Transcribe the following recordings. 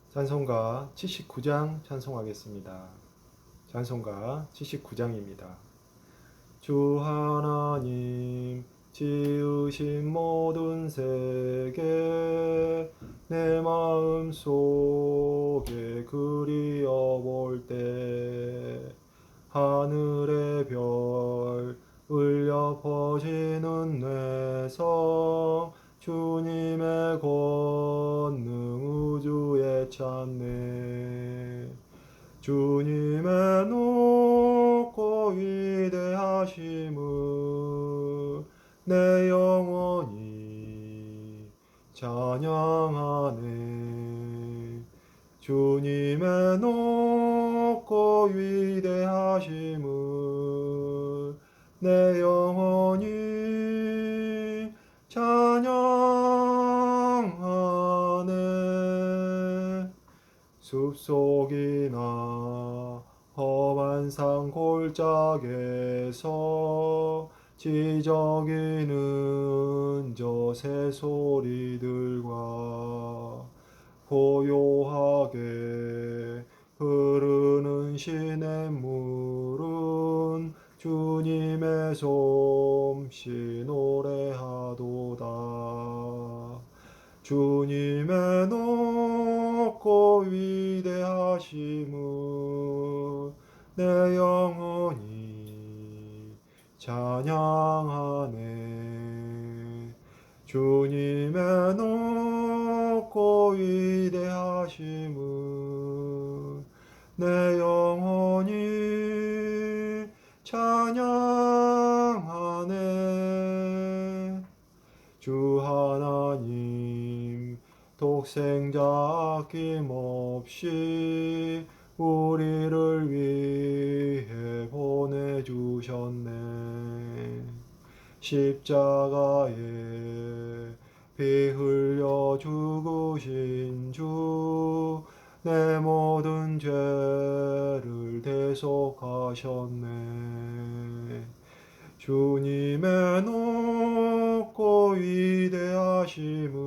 찬송가 79장 찬송하겠습니다. 찬송가 79장입니다. 주 하나님 지으신 모든 세계 내 마음 속에 그리어 볼 때 하늘의 별 울려 퍼지는 내성 주님의 권능 우주에 찾네. 주님의 높고 위대하심을 내 영혼이 찬양하네. 주님의 높고 위대하심을 내 영혼이 찬양하네. 숲속이나 험한 산 골짜기에서 지저귀는 저 새소리들과 고요하게 흐르는 시냇물은 주님의 솜씨 노래하도다. 주님의 높고 위대하심을 내 영혼이 찬양하네. 주님의 높고 위대하심을 내 영혼이 찬양하네. 주 하나님 독생자 아낌없이 우리를 위해 보내주셨네. 십자가에 피 흘려 죽으신 주 내 모든 죄를 대속하셨네. 주님의 높고 위대하심을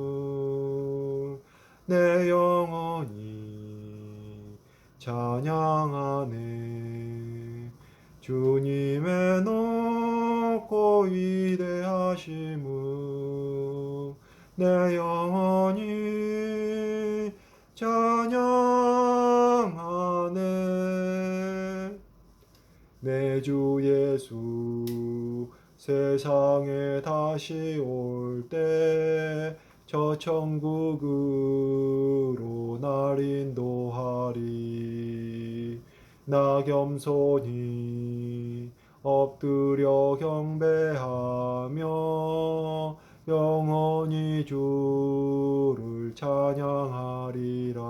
내 영혼이 찬양하네. 주님의 높고 위대하심을 내 영혼이 찬양하네. 내 주 예수 세상에 다시 올 때 저 천국으로 날 인도하리. 나 겸손히 엎드려 경배하며 영원히 주를 찬양하리라.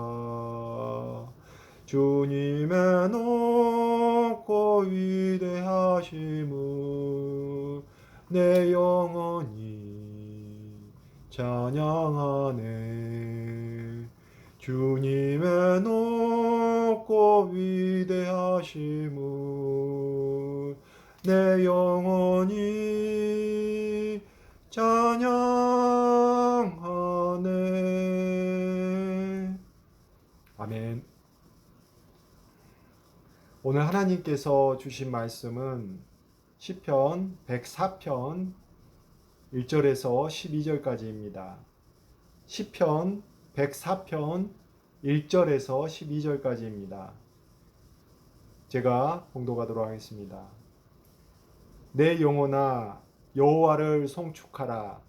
주님의 높고 위대하심을 내 영혼이 찬양하네. 주님의 높고 위대하심을 내 영혼이 찬양하네. 아멘. 오늘 하나님께서 주신 말씀은 시편 104편 1절에서 12절까지입니다. 시편 104편 1절에서 12절까지입니다. 제가 봉독하도록 하겠습니다. 내 영혼아 여호와를 송축하라.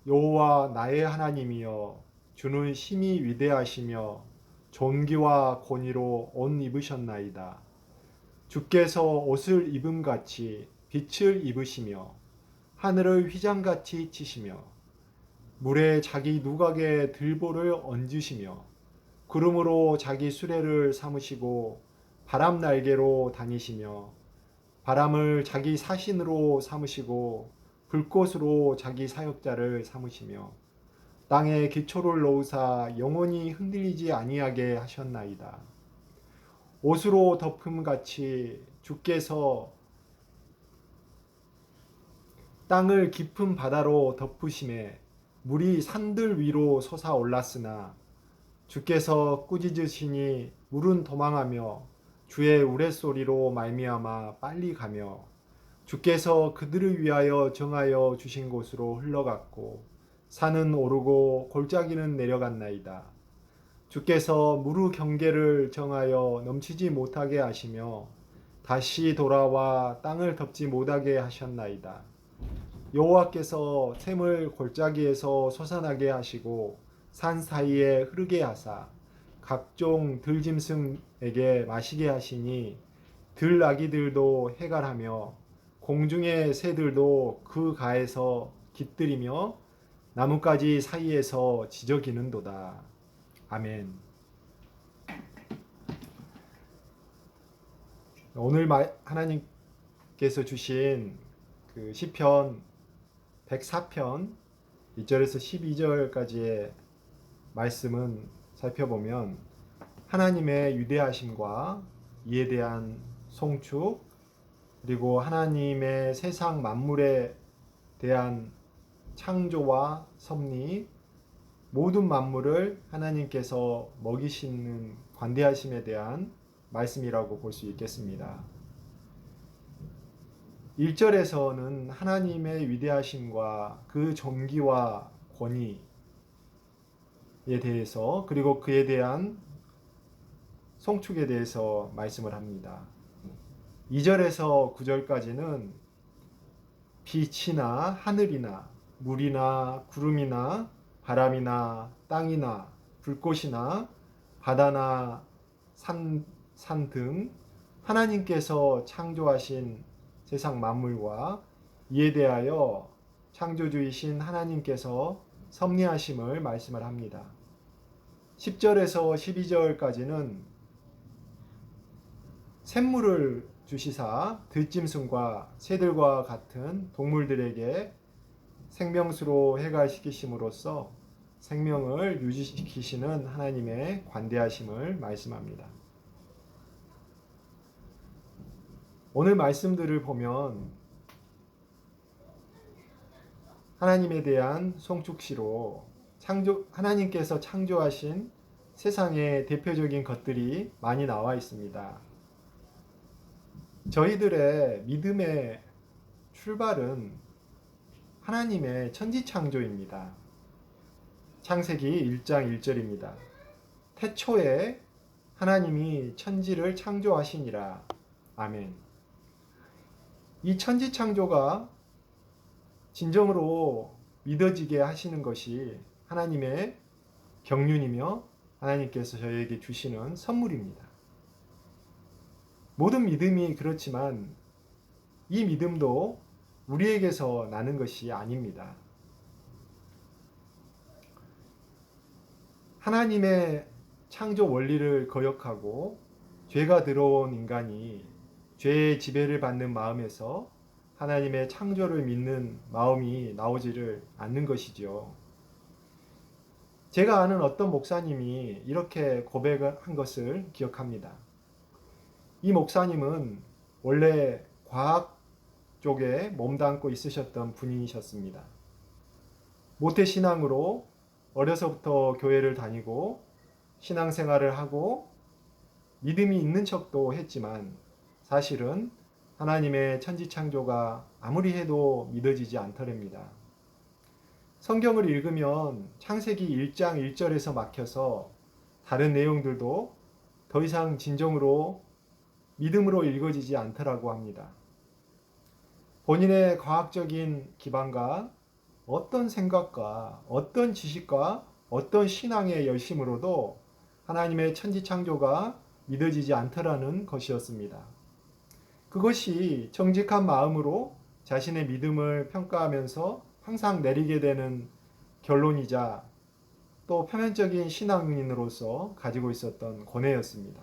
여호와 나의 하나님이여 주는 심히 위대하시며 존귀와 권위로 옷 입으셨나이다. 주께서 옷을 입음같이 빛을 입으시며 하늘을 휘장같이 치시며 물에 자기 누각에 들보를 얹으시며 구름으로 자기 수레를 삼으시고 바람 날개로 다니시며 바람을 자기 사신으로 삼으시고 불꽃으로 자기 사역자를 삼으시며 땅에 기초를 놓으사 영원히 흔들리지 아니하게 하셨나이다. 옷으로 덮음같이 주께서 땅을 깊은 바다로 덮으심에 물이 산들 위로 솟아올랐으나 주께서 꾸짖으시니 물은 도망하며 주의 우레소리로 말미암아 빨리 가며 주께서 그들을 위하여 정하여 주신 곳으로 흘러갔고 산은 오르고 골짜기는 내려갔나이다. 주께서 무르 경계를 정하여 넘치지 못하게 하시며 다시 돌아와 땅을 덮지 못하게 하셨나이다. 여호와께서 샘을 골짜기에서 솟아나게 하시고 산 사이에 흐르게 하사 각종 들짐승에게 마시게 하시니 들나귀들도 해갈하며 공중의 새들도 그 가에서 깃들이며 나뭇가지 사이에서 지저귀는도다. 아멘. 오늘 하나님께서 주신 그 시편 104편 1절에서 12절까지의 말씀은 살펴보면 하나님의 위대하심과 이에 대한 송축, 그리고 하나님의 세상 만물에 대한 창조와 섭리, 모든 만물을 하나님께서 먹이시는 관대하심에 대한 말씀이라고 볼 수 있겠습니다. 1절에서는 하나님의 위대하심과 그 존귀와 권위에 대해서, 그리고 그에 대한 송축에 대해서 말씀을 합니다. 2절에서 9절까지는 빛이나 하늘이나 물이나 구름이나 바람이나 땅이나 불꽃이나 바다나 산 등 하나님께서 창조하신 세상 만물과 이에 대하여 창조주이신 하나님께서 섭리하심을 말씀을 합니다. 10절에서 12절까지는 샘물을 주시사 들짐승과 새들과 같은 동물들에게 생명수로 해갈시키심으로써 생명을 유지시키시는 하나님의 관대하심을 말씀합니다. 오늘 말씀들을 보면 하나님에 대한 송축시로 하나님께서 창조하신 세상의 대표적인 것들이 많이 나와 있습니다. 저희들의 믿음의 출발은 하나님의 천지창조입니다. 창세기 1장 1절입니다. 태초에 하나님이 천지를 창조하시니라. 아멘. 이 천지창조가 진정으로 믿어지게 하시는 것이 하나님의 경륜이며 하나님께서 저희에게 주시는 선물입니다. 모든 믿음이 그렇지만 이 믿음도 우리에게서 나는 것이 아닙니다. 하나님의 창조 원리를 거역하고 죄가 들어온 인간이 죄의 지배를 받는 마음에서 하나님의 창조를 믿는 마음이 나오지를 않는 것이죠. 제가 아는 어떤 목사님이 이렇게 고백을 한 것을 기억합니다. 이 목사님은 원래 과학 쪽에 몸담고 있으셨던 분이셨습니다. 모태신앙으로 어려서부터 교회를 다니고 신앙생활을 하고 믿음이 있는 척도 했지만 사실은 하나님의 천지창조가 아무리 해도 믿어지지 않더랍니다. 성경을 읽으면 창세기 1장 1절에서 막혀서 다른 내용들도 더 이상 진정으로 믿음으로 읽어지지 않더라고 합니다. 본인의 과학적인 기반과 어떤 생각과 어떤 지식과 어떤 신앙의 열심으로도 하나님의 천지창조가 믿어지지 않더라는 것이었습니다. 그것이 정직한 마음으로 자신의 믿음을 평가하면서 항상 내리게 되는 결론이자 또 표면적인 신앙인으로서 가지고 있었던 고뇌였습니다.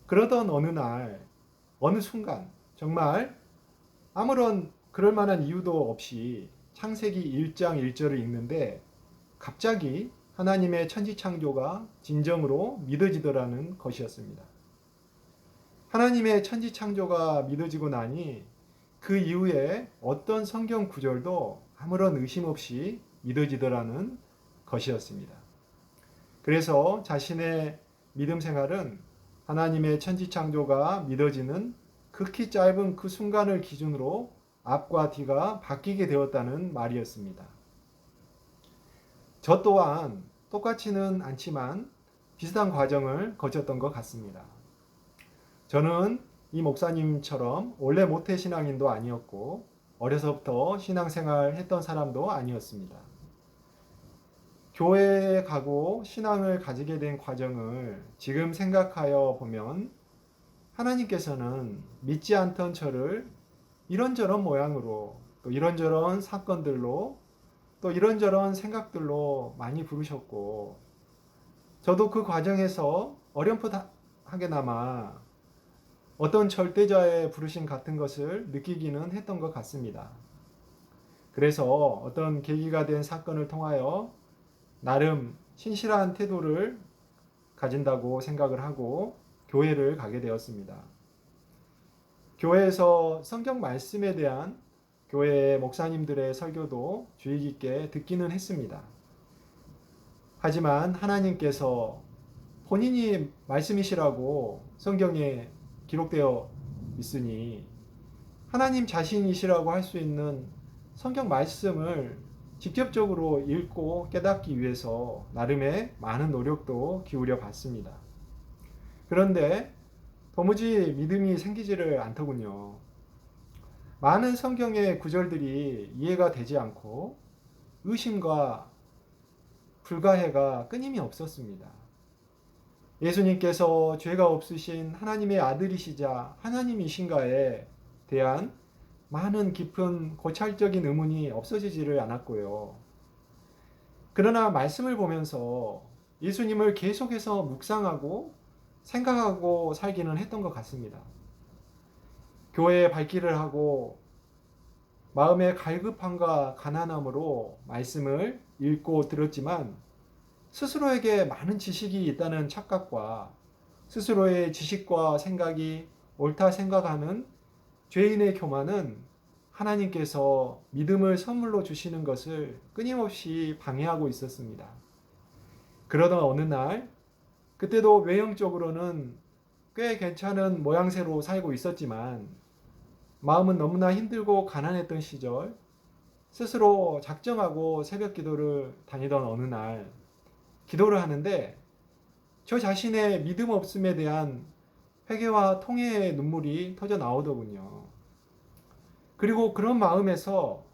그러던 어느 날, 어느 순간 정말 아무런 그럴 만한 이유도 없이 창세기 1장 1절을 읽는데 갑자기 하나님의 천지창조가 진정으로 믿어지더라는 것이었습니다. 하나님의 천지창조가 믿어지고 나니 그 이후에 어떤 성경 구절도 아무런 의심 없이 믿어지더라는 것이었습니다. 그래서 자신의 믿음 생활은 하나님의 천지창조가 믿어지는 극히 짧은 그 순간을 기준으로 앞과 뒤가 바뀌게 되었다는 말이었습니다. 저 또한 똑같지는 않지만 비슷한 과정을 거쳤던 것 같습니다. 저는 이 목사님처럼 원래 모태신앙인도 아니었고 어려서부터 신앙생활 했던 사람도 아니었습니다. 교회에 가고 신앙을 가지게 된 과정을 지금 생각하여 보면 하나님께서는 믿지 않던 저를 이런저런 모양으로 또 이런저런 사건들로 또 이런저런 생각들로 많이 부르셨고 저도 그 과정에서 어렴풋하게나마 어떤 절대자의 부르심 같은 것을 느끼기는 했던 것 같습니다. 그래서 어떤 계기가 된 사건을 통하여 나름 신실한 태도를 가진다고 생각을 하고 교회를 가게 되었습니다. 교회에서 성경 말씀에 대한 교회 목사님들의 설교도 주의 깊게 듣기는 했습니다. 하지만 하나님께서 본인이 말씀이시라고 성경에 기록되어 있으니 하나님 자신이시라고 할 수 있는 성경 말씀을 직접적으로 읽고 깨닫기 위해서 나름의 많은 노력도 기울여 봤습니다. 그런데 도무지 믿음이 생기지를 않더군요. 많은 성경의 구절들이 이해가 되지 않고 의심과 불가해가 끊임이 없었습니다. 예수님께서 죄가 없으신 하나님의 아들이시자 하나님이신가에 대한 많은 깊은 고찰적인 의문이 없어지지를 않았고요. 그러나 말씀을 보면서 예수님을 계속해서 묵상하고 생각하고 살기는 했던 것 같습니다. 교회에 발길을 하고 마음의 갈급함과 가난함으로 말씀을 읽고 들었지만 스스로에게 많은 지식이 있다는 착각과 스스로의 지식과 생각이 옳다 생각하는 죄인의 교만은 하나님께서 믿음을 선물로 주시는 것을 끊임없이 방해하고 있었습니다. 그러던 어느 날, 그때도 외형적으로는 꽤 괜찮은 모양새로 살고 있었지만 마음은 너무나 힘들고 가난했던 시절, 스스로 작정하고 새벽 기도를 다니던 어느 날 기도를 하는데 저 자신의 믿음 없음에 대한 회개와 통회의 눈물이 터져 나오더군요. 그리고 그런 마음에서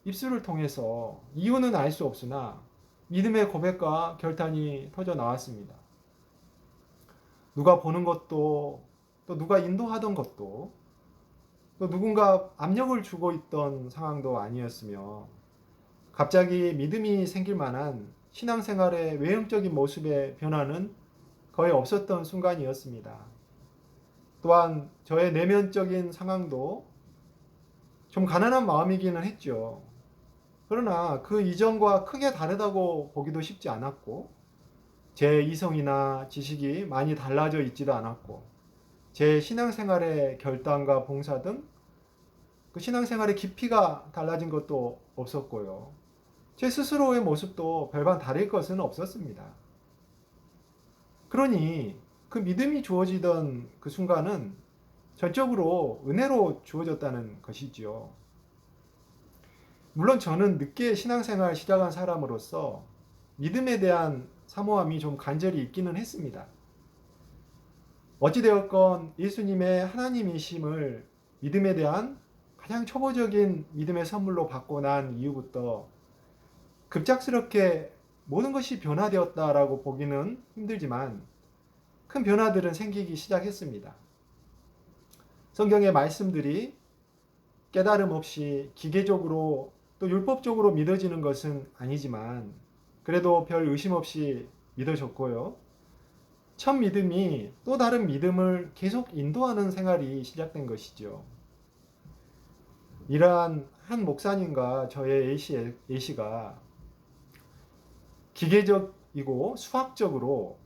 입술을 통해서 이유는 알 수 없으나 믿음의 고백과 결단이 터져 나왔습니다. 누가 보는 것도 또 누가 인도하던 것도 또 누군가 압력을 주고 있던 상황도 아니었으며 갑자기 믿음이 생길 만한 신앙생활의 외형적인 모습의 변화는 거의 없었던 순간이었습니다. 또한 저의 내면적인 상황도 좀 가난한 마음이기는 했죠. 그러나 그 이전과 크게 다르다고 보기도 쉽지 않았고 제 이성이나 지식이 많이 달라져 있지도 않았고 제 신앙생활의 결단과 봉사 등 그 신앙생활의 깊이가 달라진 것도 없었고요. 제 스스로의 모습도 별반 다를 것은 없었습니다. 그러니 그 믿음이 주어지던 그 순간은 전적으로 은혜로 주어졌다는 것이지요. 물론 저는 늦게 신앙생활 시작한 사람으로서 믿음에 대한 사모함이 좀 간절히 있기는 했습니다. 어찌되었건 예수님의 하나님이심을 믿음에 대한 가장 초보적인 믿음의 선물로 받고 난 이후부터 급작스럽게 모든 것이 변화되었다라고 보기는 힘들지만 큰 변화들은 생기기 시작했습니다. 성경의 말씀들이 깨달음 없이 기계적으로 또 율법적으로 믿어지는 것은 아니지만 그래도 별 의심 없이 믿어졌고요. 첫 믿음이 또 다른 믿음을 계속 인도하는 생활이 시작된 것이죠. 이러한 한 목사님과 저의 A씨가 기계적이고 수학적으로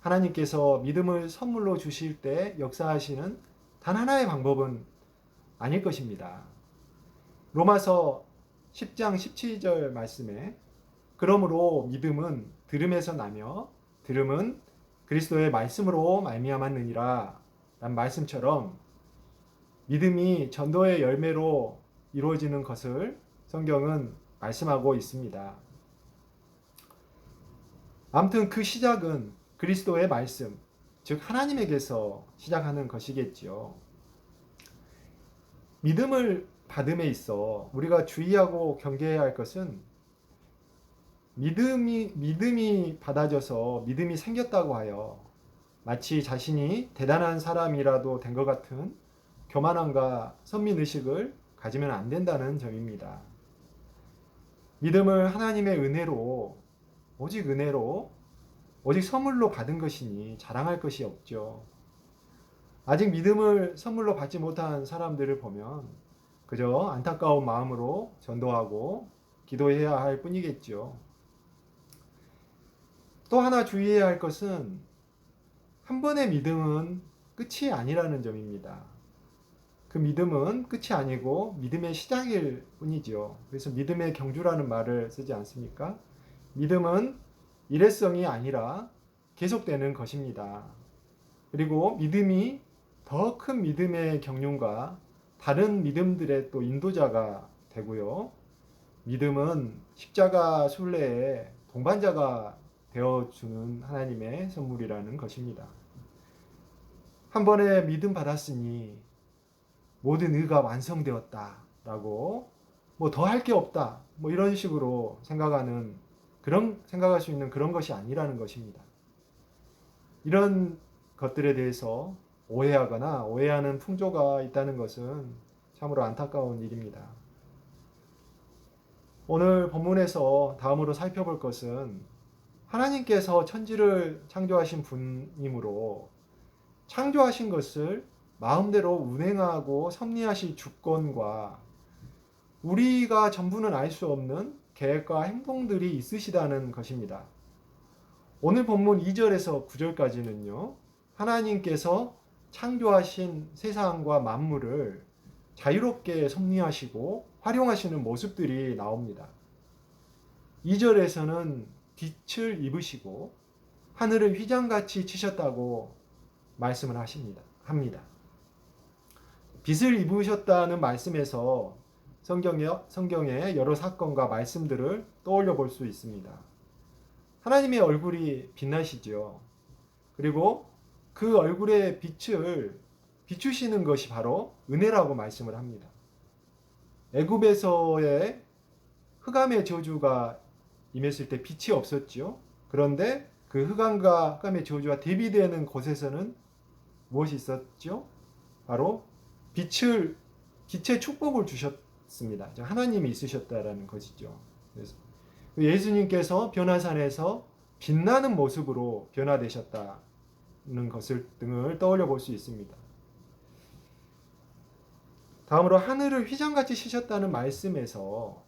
하나님께서 믿음을 선물로 주실 때 역사하시는 단 하나의 방법은 아닐 것입니다. 로마서 10장 17절 말씀에 그러므로 믿음은 들음에서 나며 들음은 그리스도의 말씀으로 말미암았느니라 라는 말씀처럼 믿음이 전도의 열매로 이루어지는 것을 성경은 말씀하고 있습니다. 아무튼 그 시작은 그리스도의 말씀, 즉 하나님에게서 시작하는 것이겠지요. 믿음을 받음에 있어 우리가 주의하고 경계해야 할 것은 믿음이 받아져서 믿음이 생겼다고 하여 마치 자신이 대단한 사람이라도 된 것 같은 교만함과 선민의식을 가지면 안 된다는 점입니다. 믿음을 하나님의 은혜로, 오직 선물로 받은 것이니 자랑할 것이 없죠. 아직 믿음을 선물로 받지 못한 사람들을 보면 그저 안타까운 마음으로 전도하고 기도해야 할 뿐이겠죠. 또 하나 주의해야 할 것은 한 번의 믿음은 끝이 아니라는 점입니다. 그 믿음은 끝이 아니고 믿음의 시작일 뿐이죠. 그래서 믿음의 경주라는 말을 쓰지 않습니까? 믿음은 일회성이 아니라 계속되는 것입니다. 그리고 믿음이 더 큰 믿음의 경륜과 다른 믿음들의 또 인도자가 되고요. 믿음은 십자가 순례의 동반자가 되어주는 하나님의 선물이라는 것입니다. 한 번에 믿음 받았으니 모든 의가 완성되었다 라고 뭐 더 할 게 없다 뭐 이런 식으로 생각할 수 있는 그런 것이 아니라는 것입니다. 이런 것들에 대해서 오해하거나 오해하는 풍조가 있다는 것은 참으로 안타까운 일입니다. 오늘 본문에서 다음으로 살펴볼 것은 하나님께서 천지를 창조하신 분이므로 창조하신 것을 마음대로 운행하고 섭리하실 주권과 우리가 전부는 알 수 없는 계획과 행동들이 있으시다는 것입니다. 오늘 본문 2절에서 9절까지는요. 하나님께서 창조하신 세상과 만물을 자유롭게 섭리하시고 활용하시는 모습들이 나옵니다. 2절에서는 빛을 입으시고 하늘을 휘장같이 치셨다고 말씀을 합니다. 빛을 입으셨다는 말씀에서 성경의 여러 사건과 말씀들을 떠올려 볼 수 있습니다. 하나님의 얼굴이 빛나시죠. 그리고 그 얼굴의 빛을 비추시는 것이 바로 은혜라고 말씀을 합니다. 애굽에서의 흑암의 저주가 임했을 때 빛이 없었죠. 그런데 그 흑암과 흑암의 저주와 대비되는 곳에서는 무엇이 있었죠? 바로 빛의 축복을 주셨습니다. 하나님이 있으셨다라는 것이죠. 그래서 예수님께서 변화산에서 빛나는 모습으로 변화되셨다는 것을 등을 떠올려 볼 수 있습니다. 다음으로 하늘을 휘장같이 치셨다는 말씀에서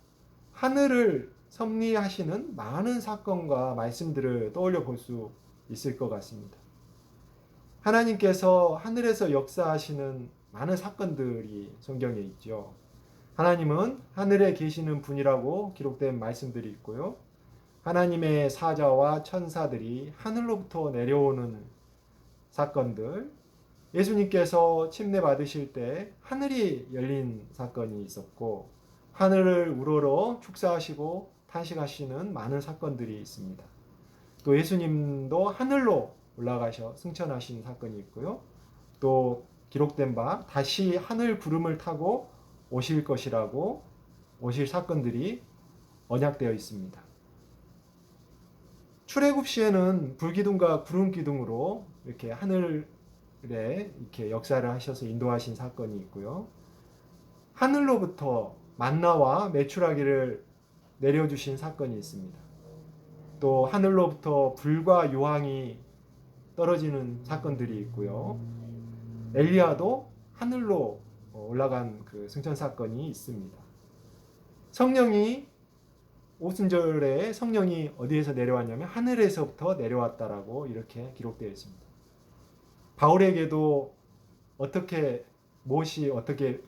하늘을 섭리하시는 많은 사건과 말씀들을 떠올려 볼 수 있을 것 같습니다. 하나님께서 하늘에서 역사하시는 많은 사건들이 성경에 있죠. 하나님은 하늘에 계시는 분이라고 기록된 말씀들이 있고요. 하나님의 사자와 천사들이 하늘로부터 내려오는 사건들, 예수님께서 침례 받으실 때 하늘이 열린 사건이 있었고 하늘을 우러러 축사하시고 탄식하시는 많은 사건들이 있습니다. 또 예수님도 하늘로 올라가셔 승천하신 사건이 있고요. 또 기록된 바 다시 하늘 구름을 타고 오실 것이라고 오실 사건들이 언약되어 있습니다. 출애굽 시에는 불기둥과 구름 기둥으로 이렇게 하늘에 이렇게 역사를 하셔서 인도하신 사건이 있고요. 하늘로부터 만나와 메추라기를 내려주신 사건이 있습니다. 또 하늘로부터 불과 유황이 떨어지는 사건들이 있고요. 엘리야도 하늘로 올라간 그 승천 사건이 있습니다. 성령이 오순절에 성령이 어디에서 내려왔냐면 하늘에서부터 내려왔다라고 이렇게 기록되어 있습니다. 바울에게도 무엇이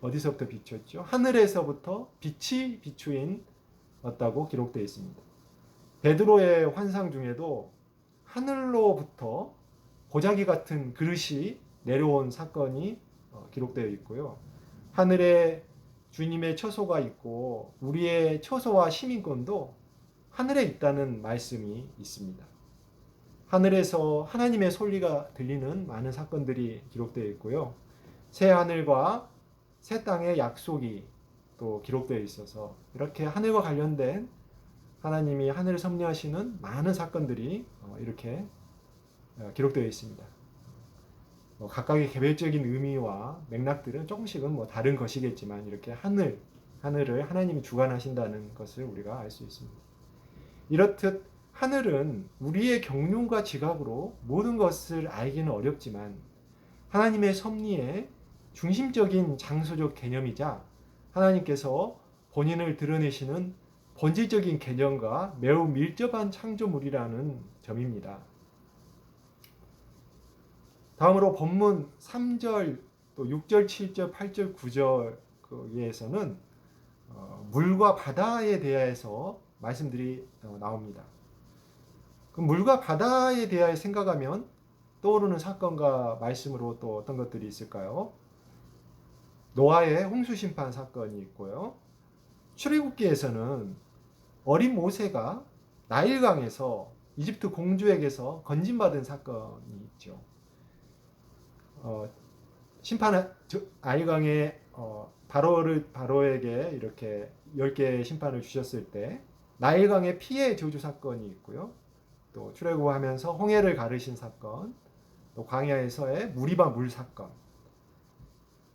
어디서부터 비추었죠? 하늘에서부터 빛이 비추인 왔다고 기록되어 있습니다. 베드로의 환상 중에도 하늘로부터 보자기 같은 그릇이 내려온 사건이 기록되어 있고요. 하늘에 주님의 처소가 있고 우리의 처소와 시민권도 하늘에 있다는 말씀이 있습니다. 하늘에서 하나님의 소리가 들리는 많은 사건들이 기록되어 있고요. 새 하늘과 새 땅의 약속이 또 기록되어 있어서 이렇게 하늘과 관련된 하나님이 하늘을 섭리하시는 많은 사건들이 이렇게 기록되어 있습니다. 각각의 개별적인 의미와 맥락들은 조금씩은 다른 것이겠지만 이렇게 하늘을 하나님이 주관하신다는 것을 우리가 알 수 있습니다. 이렇듯 하늘은 우리의 경륜과 지각으로 모든 것을 알기는 어렵지만 하나님의 섭리의 중심적인 장소적 개념이자 하나님께서 본인을 드러내시는 본질적인 개념과 매우 밀접한 창조물이라는 점입니다. 다음으로 본문 3절, 또 6절, 7절, 8절, 9절에서는 물과 바다에 대해서 말씀들이 나옵니다. 그럼 물과 바다에 대하여 생각하면 떠오르는 사건과 말씀으로 또 어떤 것들이 있을까요? 노아의 홍수 심판 사건이 있고요. 출애굽기에서는 어린 모세가 나일강에서 이집트 공주에게서 건진받은 사건이 있죠. 나일강에 바로에게 이렇게 10개의 심판을 주셨을 때 나일강의 피해 저주 사건이 있고요. 또 출애굽하면서 홍해를 가르신 사건, 또 광야에서의 무리바 물 사건,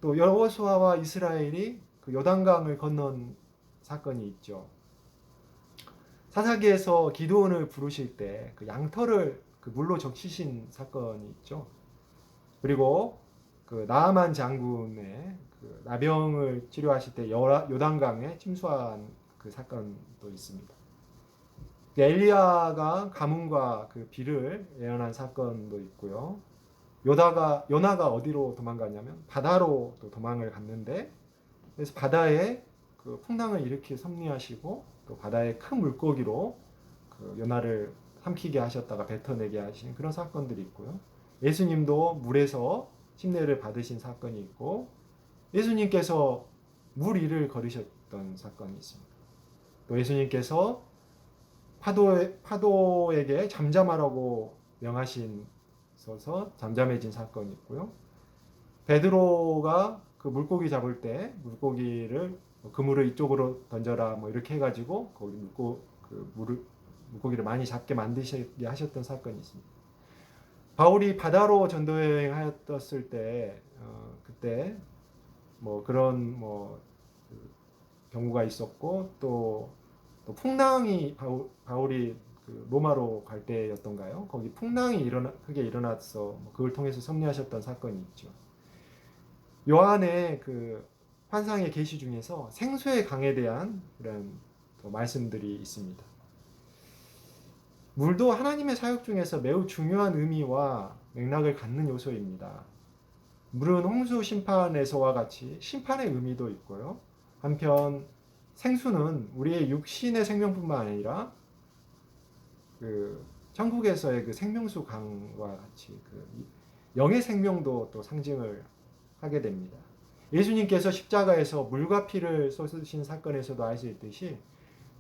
또 여호수아와 이스라엘이 그 요단강을 건넌 사건이 있죠. 사사기에서 기드온을 부르실 때 그 양털을 그 물로 적시신 사건이 있죠. 그리고 그 나아만 장군의 그 나병을 치료하실 때 요단강에 침수한 그 사건도 있습니다. 엘리야가 가뭄과 그 비를 예언한 사건도 있고요. 요나가 어디로 도망갔냐면 바다로 또 도망을 갔는데, 그래서 바다에 그 풍랑을 일으켜 섭리하시고 또 바다의 큰 물고기로 그 요나를 삼키게 하셨다가 뱉어내게 하신 그런 사건들이 있고요. 예수님도 물에서 침례를 받으신 사건이 있고, 예수님께서 물 위를 걸으셨던 사건이 있습니다. 또 예수님께서 파도에게 잠잠하라고 명하셔서 잠잠해진 사건이 있고요. 베드로가 그 물고기 잡을 때 물고기를 그물을 이쪽으로 던져라 이렇게 해가지고 거기 물고기를 많이 잡게 만드시게 하셨던 사건이 있습니다. 바울이 바다로 전도 여행하였을 때 그때 그런 그 경우가 있었고, 또 풍랑이 바울이 그 로마로 갈 때였던가요? 거기 풍랑이 크게 일어나서 그걸 통해서 섭리하셨던 사건이 있죠. 요한의 그 환상의 계시 중에서 생수의 강에 대한 그런 말씀들이 있습니다. 물도 하나님의 사역 중에서 매우 중요한 의미와 맥락을 갖는 요소입니다. 물은 홍수 심판에서와 같이 심판의 의미도 있고요. 한편 생수는 우리의 육신의 생명뿐만 아니라 그 천국에서의 그 생명수 강과 같이 그 영의 생명도 또 상징을 하게 됩니다. 예수님께서 십자가에서 물과 피를 쏟으신 사건에서도 알 수 있듯이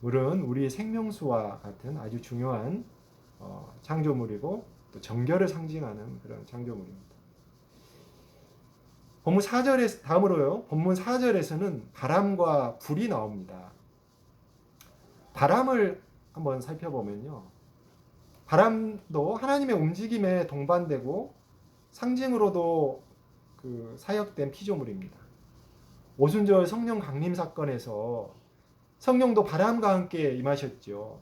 물은 우리의 생명수와 같은 아주 중요한 창조물이고 또 정결을 상징하는 그런 창조물입니다. 본문 4절에서 다음으로요. 본문 4절에서는 바람과 불이 나옵니다. 바람을 한번 살펴보면요. 바람도 하나님의 움직임에 동반되고 상징으로도 그 사역된 피조물입니다. 오순절 성령 강림 사건에서 성령도 바람과 함께 임하셨죠.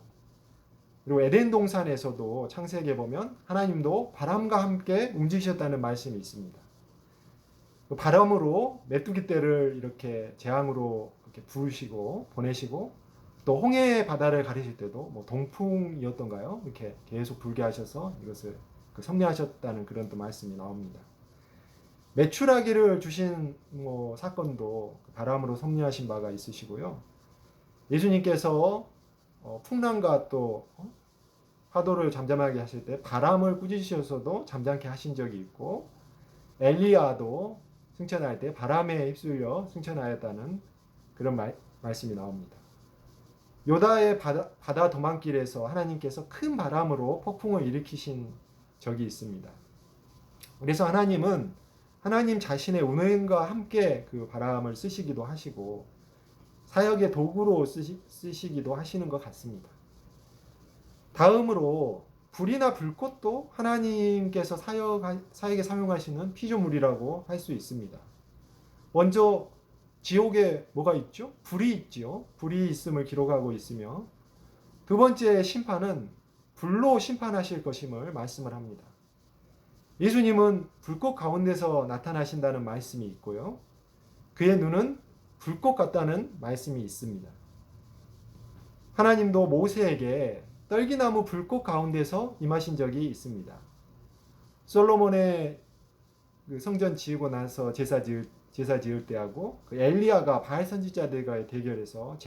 그리고 에덴 동산에서도 창세기에 보면 하나님도 바람과 함께 움직이셨다는 말씀이 있습니다. 바람으로 메뚜기 떼를 이렇게 재앙으로 이렇게 부으시고 보내시고, 또 홍해 바다를 가리실 때도 동풍이었던가요? 이렇게 계속 불게 하셔서 이것을 섭리하셨다는 그런 또 말씀이 나옵니다. 메추라기를 주신 사건도 바람으로 섭리하신 바가 있으시고요. 예수님께서 풍랑과 또 파도를 잠잠하게 하실 때 바람을 꾸짖으셔서도 잠잠케 하신 적이 있고, 엘리야도 승천할 때 바람에 휩쓸려 승천하였다는 그런 말씀이 나옵니다. 요다의 바다 도망길에서 하나님께서 큰 바람으로 폭풍을 일으키신 적이 있습니다. 그래서 하나님은 하나님 자신의 운행과 함께 그 바람을 쓰시기도 하시고 사역의 도구로 쓰시기도 하시는 것 같습니다. 다음으로 불이나 불꽃도 하나님께서 사역에 사용하시는 피조물이라고 할 수 있습니다. 먼저 지옥에 뭐가 있죠? 불이 있죠. 불이 있음을 기록하고 있으며, 두 번째 심판은 불로 심판하실 것임을 말씀을 합니다. 예수님은 불꽃 가운데서 나타나신다는 말씀이 있고요. 그의 눈은 불꽃 같다는 말씀이 있습니다. 하나님도 모세에게 떨기나무 불꽃 가운데서 임하신 적이 있습니다. 솔로몬의 그 성전 지으고 나서 제사 지을 때하고 그 엘리야가 바알 선지자들과의 대결에서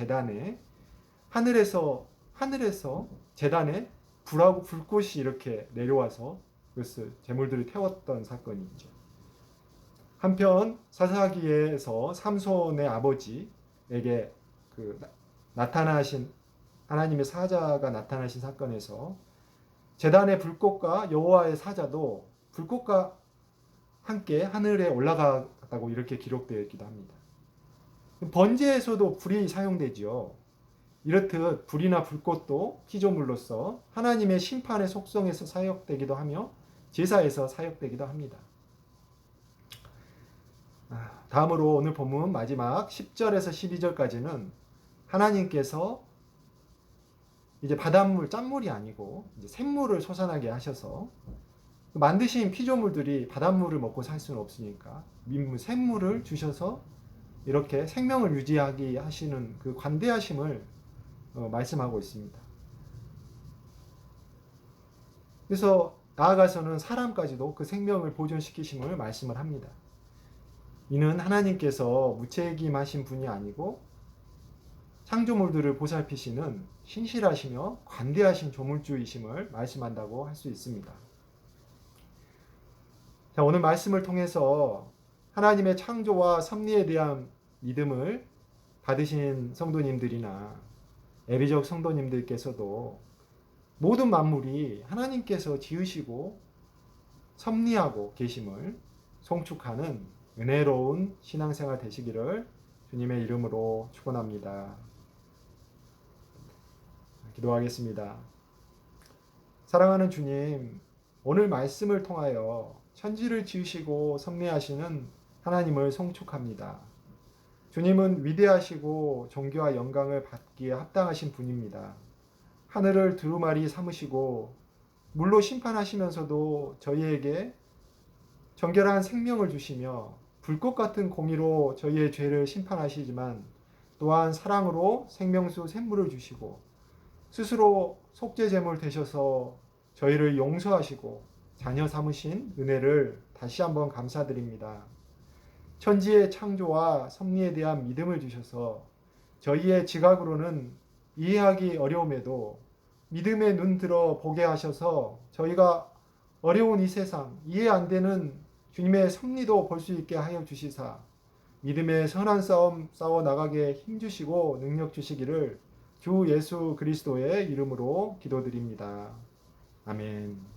하늘에서 제단에 불하고 불꽃이 이렇게 내려와서 그것을 제물들을 태웠던 사건이 있죠. 한편 사사기에서 삼손의 아버지에게 그 나타나신 하나님의 사자가 나타나신 사건에서 제단의 불꽃과 여호와의 사자도 불꽃과 함께 하늘에 올라갔다고 이렇게 기록되어 있기도 합니다. 번제에서도 불이 사용되지요. 이렇듯 불이나 불꽃도 피조물로서 하나님의 심판의 속성에서 사역되기도 하며 제사에서 사역되기도 합니다. 다음으로 오늘 본문 마지막 10절에서 12절까지는 하나님께서 이제 바닷물, 짠물이 아니고 이제 샘물을 솟아나게 하셔서 만드신 피조물들이 바닷물을 먹고 살 수는 없으니까 샘물을 주셔서 이렇게 생명을 유지하게 하시는 그 관대하심을 말씀하고 있습니다. 그래서 나아가서는 사람까지도 그 생명을 보존시키심을 말씀을 합니다. 이는 하나님께서 무책임하신 분이 아니고 창조물들을 보살피시는 신실하시며 관대하신 조물주이심을 말씀한다고 할 수 있습니다. 자, 오늘 말씀을 통해서 하나님의 창조와 섭리에 대한 믿음을 받으신 성도님들이나 예비적 성도님들께서도 모든 만물이 하나님께서 지으시고 섭리하고 계심을 송축하는 은혜로운 신앙생활 되시기를 주님의 이름으로 축원합니다. 기도하겠습니다. 사랑하는 주님, 오늘 말씀을 통하여 천지를 지으시고 섭리하시는 하나님을 송축합니다. 주님은 위대하시고 존귀와 영광을 받기에 합당하신 분입니다. 하늘을 두루마리 삼으시고 물로 심판하시면서도 저희에게 정결한 생명을 주시며 불꽃 같은 공의로 저희의 죄를 심판하시지만 또한 사랑으로 생명수 샘물을 주시고 스스로 속죄제물 되셔서 저희를 용서하시고 자녀 삼으신 은혜를 다시 한번 감사드립니다. 천지의 창조와 섭리에 대한 믿음을 주셔서 저희의 지각으로는 이해하기 어려움에도 믿음의 눈 들어 보게 하셔서 저희가 어려운 이 세상, 이해 안 되는 주님의 섭리도 볼 수 있게 하여 주시사 믿음의 선한 싸움 싸워 나가게 힘주시고 능력 주시기를 주 예수 그리스도의 이름으로 기도드립니다. 아멘.